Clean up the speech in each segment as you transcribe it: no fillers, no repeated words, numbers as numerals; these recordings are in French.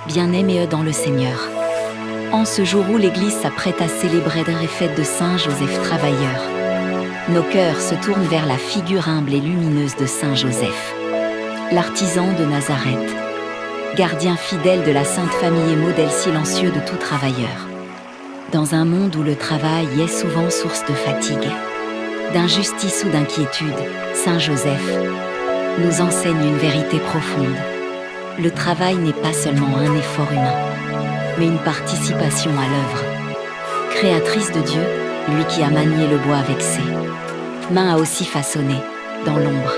bien-aimés dans le Seigneur. En ce jour où l'Église s'apprête à célébrer les fêtes de Saint Joseph Travailleur, nos cœurs se tournent vers la figure humble et lumineuse de Saint Joseph, l'artisan de Nazareth, gardien fidèle de la Sainte Famille et modèle silencieux de tout travailleur. Dans un monde où le travail est souvent source de fatigue, d'injustice ou d'inquiétude, Saint Joseph nous enseigne une vérité profonde. Le travail n'est pas seulement un effort humain, mais une participation à l'œuvre créatrice de Dieu, lui qui a manié le bois avec ses mains, a aussi façonné, dans l'ombre,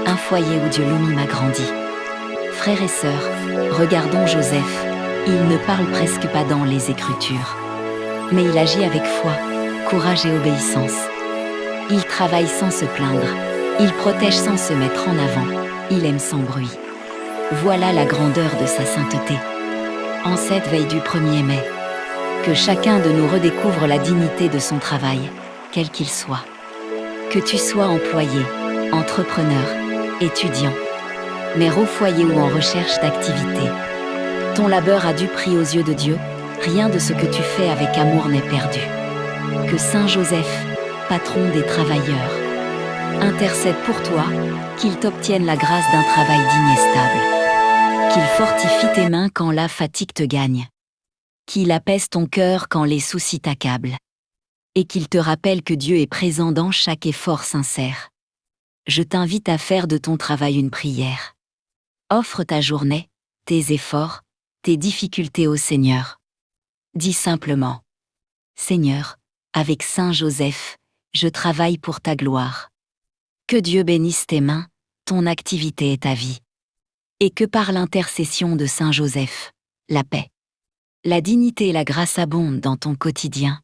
un foyer où Dieu lui-même a grandi. Frères et sœurs, regardons Joseph. Il ne parle presque pas dans les Écritures, mais il agit avec foi, courage et obéissance. Il travaille sans se plaindre, il protège sans se mettre en avant, il aime sans bruit. Voilà la grandeur de sa sainteté. En cette veille du 1er mai, que chacun de nous redécouvre la dignité de son travail, quel qu'il soit. Que tu sois employé, entrepreneur, étudiant, mère au foyer ou en recherche d'activité, ton labeur a du prix aux yeux de Dieu, rien de ce que tu fais avec amour n'est perdu. Que Saint Joseph, patron des travailleurs, intercède pour toi, qu'il t'obtienne la grâce d'un travail digne et stable, qu'il fortifie tes mains quand la fatigue te gagne, qu'il apaise ton cœur quand les soucis t'accablent, et qu'il te rappelle que Dieu est présent dans chaque effort sincère. Je t'invite à faire de ton travail une prière. Offre ta journée, tes efforts, tes difficultés au Seigneur. Dis simplement: Seigneur, avec Saint Joseph, je travaille pour ta gloire. Que Dieu bénisse tes mains, ton activité et ta vie. Et que par l'intercession de Saint Joseph, la paix, la dignité et la grâce abondent dans ton quotidien.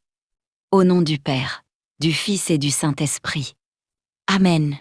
Au nom du Père, du Fils et du Saint-Esprit. Amen.